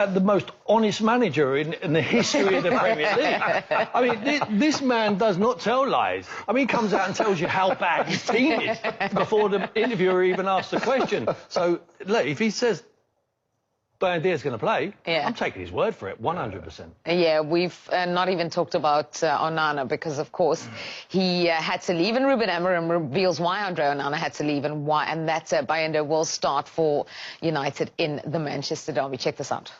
The most honest manager in the history of the Premier League. I mean, this man does not tell lies. I mean, he comes out and tells you how bad his team is before the interviewer even asks the question. So, look, if he says Buendía's going to play, I'm taking his word for it, 100%. Yeah, we've not even talked about Onana because, of course, he had to leave, and Rúben Amorim reveals why Andre Onana had to leave and why, and that Bayern will start for United in the Manchester derby. Check this out.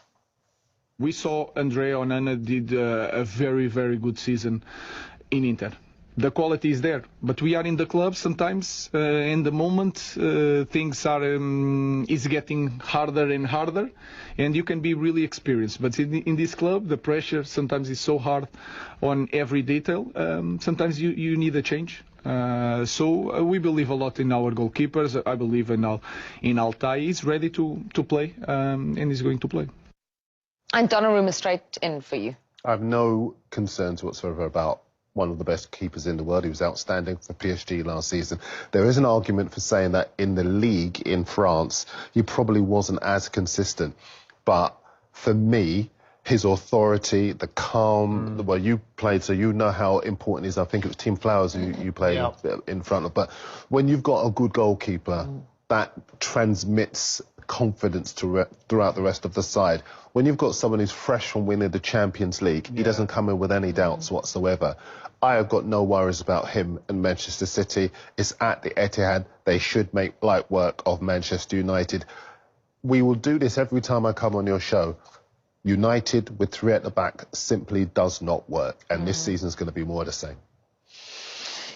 We saw Andre Onana did a very, very good season in Inter. The quality is there, but we are in the club sometimes. In the moment, things are is getting harder and harder, and you can be really experienced. But in this club, the pressure sometimes is so hard on every detail. Sometimes you need a change. So we believe a lot in our goalkeepers. I believe in Altay. He's ready to play, and he's going to play. And Donnarumma straight in for you. I have no concerns whatsoever about one of the best keepers in the world. He was outstanding for PSG last season. There is an argument for saying that in the league in France, he probably wasn't as consistent. But for me, his authority, the calm, well, you played, so you know how important it is. I think it was Team Flowers you played in front of. But when you've got a good goalkeeper, that transmits confidence throughout the rest of the side. When you've got someone who's fresh from winning the Champions League, he doesn't come in with any doubts whatsoever. I have got no worries about him and Manchester City. It's at the Etihad. They should make light work of Manchester United. We will do this every time I come on your show. United with three at the back simply does not work, and this season's going to be more of the same.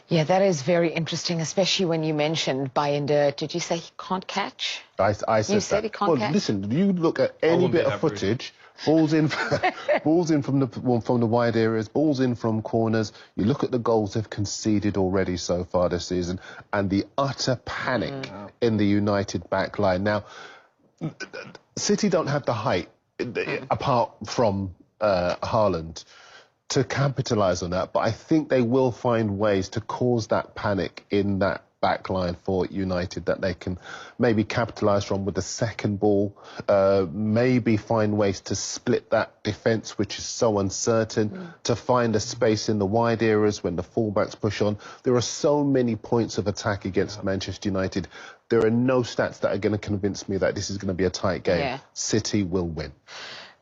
Yeah, that is very interesting, especially when you mentioned Bayern. Did you say he can't catch? I said you said he can't catch? Listen, you look at any bit of footage, balls in from the wide areas, balls in from corners. You look at the goals they've conceded already so far this season, and the utter panic in the United back line. Now, City don't have the height, apart from Haaland, to capitalise on that, but I think they will find ways to cause that panic in that back line for United that they can maybe capitalise from with the second ball, maybe find ways to split that defence, which is so uncertain, to find a space in the wide areas when the fullbacks push on. There are so many points of attack against Manchester United. There are no stats that are going to convince me that this is going to be a tight game. City will win.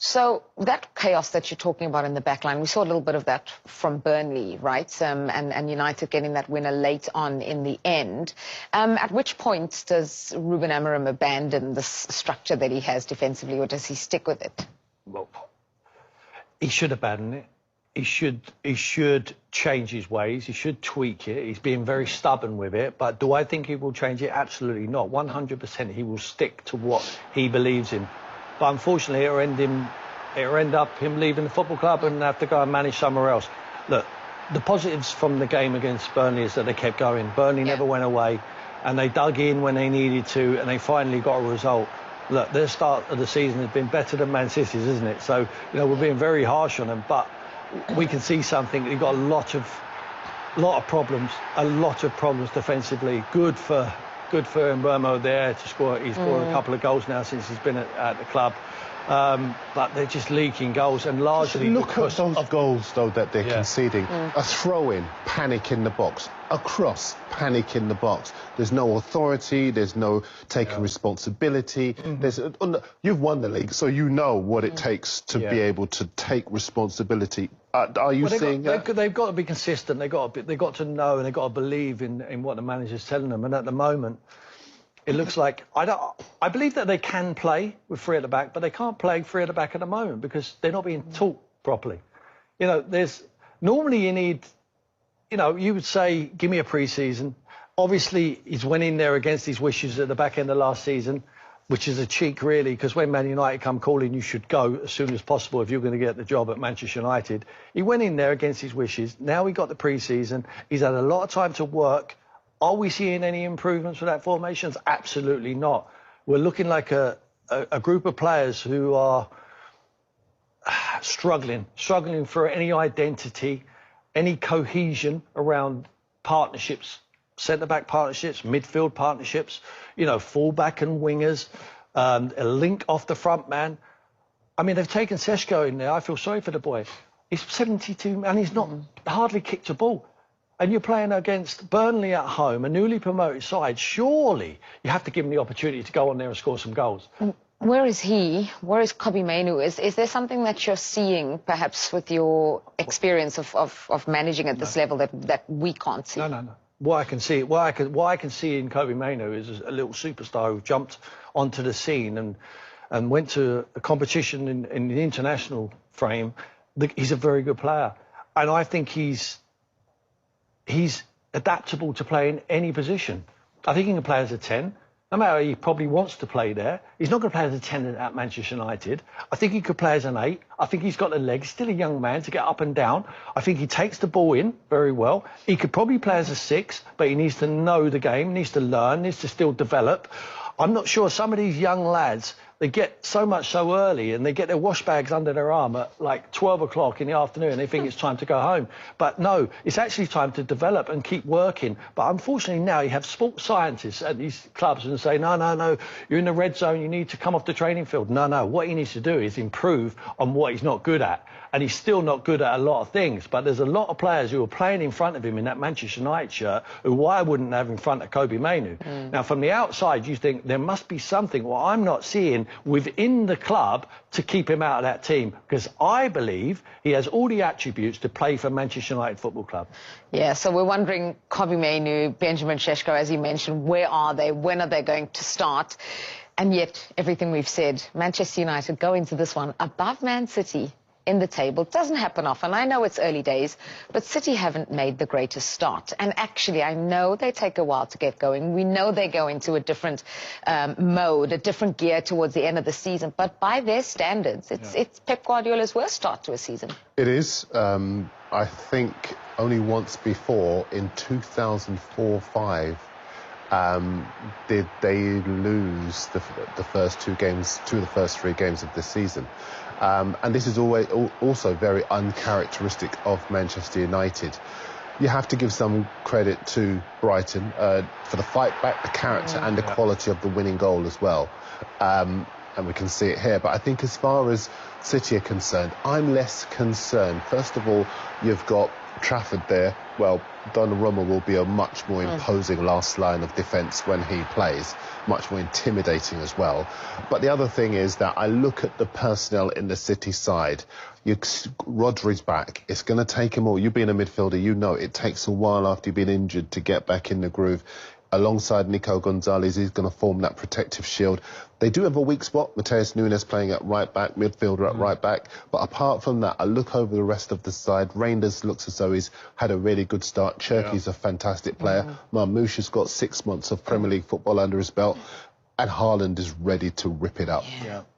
So that chaos that you're talking about in the back line, we saw a little bit of that from Burnley, right? And United getting that winner late on in the end. At which point does Rúben Amorim abandon this structure that he has defensively, or does he stick with it? Well, he should abandon it. He should change his ways. He should tweak it. He's being very stubborn with it. But do I think he will change it? Absolutely not. 100% he will stick to what he believes in. But unfortunately, it'll end up him leaving the football club and have to go and manage somewhere else. Look, the positives from the game against Burnley is that they kept going. Burnley never went away, and they dug in when they needed to, and they finally got a result. Look, their start of the season has been better than Man City's, isn't it? So, you know, we're being very harsh on them, but we can see something. They've got a lot of problems defensively. Good for Mbeumo there to score. He's scored a couple of goals now since he's been at the club. But they're just leaking goals, and largely look at those goals though that they're conceding. A throw-in, panic in the box. A cross, panic in the box. There's no authority. There's no taking responsibility. You've won the league, so you know what it takes to be able to take responsibility. Are you seeing that? They've got to be consistent. They've got to know, and they've got to believe in what the manager's telling them. And at the moment, it looks like I believe that they can play with three at the back, but they can't play three at the back at the moment because they're not being taught properly. You know, normally you need, you know, you would say, give me a pre-season. Obviously, he's went in there against his wishes at the back end of last season, which is a cheek, really, because when Man United come calling, you should go as soon as possible if you're going to get the job at Manchester United. He went in there against his wishes. Now he got the pre-season. He's had a lot of time to work. Are we seeing any improvements with that formations? Absolutely not. We're looking like a group of players who are struggling for any identity, any cohesion around partnerships, centre-back partnerships, midfield partnerships, you know, full-back and wingers, a link off the front man. I mean, they've taken Seshko in there. I feel sorry for the boy. He's 72 and he's not hardly kicked a ball. And you're playing against Burnley at home, a newly promoted side. Surely you have to give him the opportunity to go on there and score some goals. Where is he? Where is Kobbie Mainoo? Is there something that you're seeing, perhaps with your experience of managing at this level that we can't see? No. What I can see in Kobbie Mainoo is a little superstar who jumped onto the scene and went to a competition in the international frame. He's a very good player, and I think he's adaptable to play in any position. I think he can play as a 10. No matter, he probably wants to play there. He's not going to play as a 10 at Manchester United. I think he could play as an 8. I think he's got the legs, still a young man, to get up and down. I think he takes the ball in very well. He could probably play as a 6, but he needs to know the game, needs to learn, needs to still develop. I'm not sure some of these young lads, they get so much so early and they get their wash bags under their arm at like 12 o'clock in the afternoon and they think it's time to go home. But no, it's actually time to develop and keep working. But unfortunately now you have sports scientists at these clubs and say, no, you're in the red zone, you need to come off the training field. No, what he needs to do is improve on what he's not good at. And he's still not good at a lot of things. But there's a lot of players who are playing in front of him in that Manchester United shirt who I wouldn't have in front of Kobbie Mainoo. Now, from the outside, you think there must be something, well, I'm not seeing within the club to keep him out of that team, because I believe he has all the attributes to play for Manchester United Football Club. Yeah, so we're wondering, Kobbie Mainoo, Benjamin Šeško, as you mentioned, where are they? When are they going to start? And yet, everything we've said, Manchester United go into this one above Man City in the table. It doesn't happen often. I know it's early days, but City haven't made the greatest start. And actually, I know they take a while to get going. We know they go into a different mode, a different gear towards the end of the season. But by their standards, it's Pep Guardiola's worst start to a season. It is. I think only once before, in 2004-05, did they lose the first 2 games, 2 of the first 3 games of this season. And this is also very uncharacteristic of Manchester United. You have to give some credit to Brighton for the fight back, the character and the quality of the winning goal as well. And we can see it here. But I think as far as City are concerned, I'm less concerned. First of all, you've got Trafford there. Well, Donnarumma will be a much more imposing last line of defence when he plays, much more intimidating as well. But the other thing is that I look at the personnel in the City side. Rodri's back. It's going to take him all. You being a midfielder, you know it takes a while after you've been injured to get back in the groove. Alongside Nico Gonzalez, he's going to form that protective shield. They do have a weak spot, Mateus Nunes playing at right back, midfielder at right back. But apart from that, I look over the rest of the side. Reinders looks as though he's had a really good start. Cherky's a fantastic player. Marmoush has got 6 months of Premier League football under his belt. And Haaland is ready to rip it up.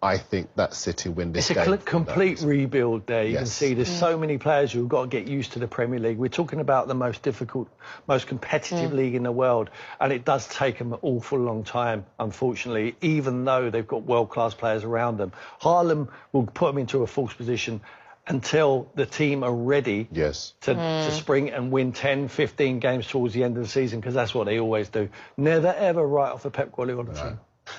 I think that City win this game. It's a complete rebuild there. You can see there's so many players who've got to get used to the Premier League. We're talking about the most difficult, most competitive league in the world. And it does take them an awful long time, unfortunately, even though they've got world-class players around them. Haaland will put them into a false position until the team are ready to spring and win 10, 15 games towards the end of the season, because that's what they always do. Never, ever write off a Pep Guardiola team.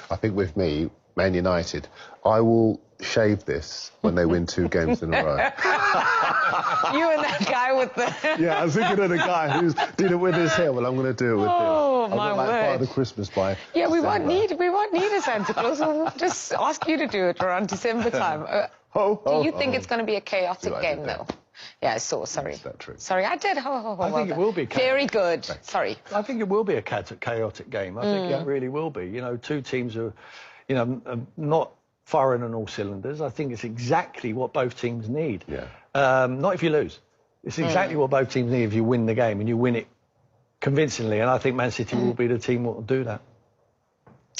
I think with me, Man United, I will shave this when they win 2 games in a row. You and that guy with the... Yeah, I was thinking of the guy who did it with his hair. Well, I'm going to do it with him. Oh, my word. Like Father Christmas by Yeah, we won't need a Santa Claus. We'll just ask you to do it around December time. Do you think it's going to be a chaotic game, though? Yeah, I saw. Sorry. Is that true? Sorry, I did. I think it will be chaotic. Very good. Sorry. I think it will be a chaotic game. I think it really will be. You know, 2 teams are, you know, not firing on all cylinders. I think it's exactly what both teams need. Not if you lose. It's exactly what both teams need if you win the game, and you win it convincingly. And I think Man City will be the team that will do that.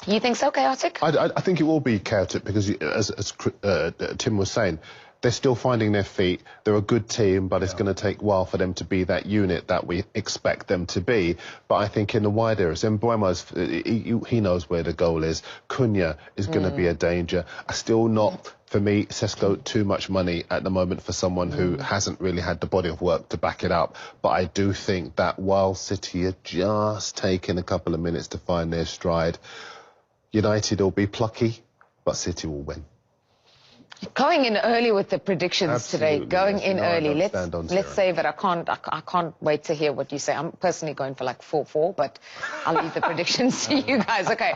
You think so, chaotic? I think it will be chaotic because, as Tim was saying, they're still finding their feet. They're a good team, but it's going to take a while for them to be that unit that we expect them to be. But I think in the wide areas, Mbeumo's, he knows where the goal is. Cunha is going to be a danger. Still not, for me, Šeško, too much money at the moment for someone who hasn't really had the body of work to back it up. But I do think that while City are just taking a couple of minutes to find their stride, United will be plucky, but City will win. Going in early with the predictions Absolutely, today. Going yes. in No, I early. don't stand on Let's zero. save it. I can't wait to hear what you say. I'm personally going for like 4-4, but I'll leave the predictions to you guys. Okay.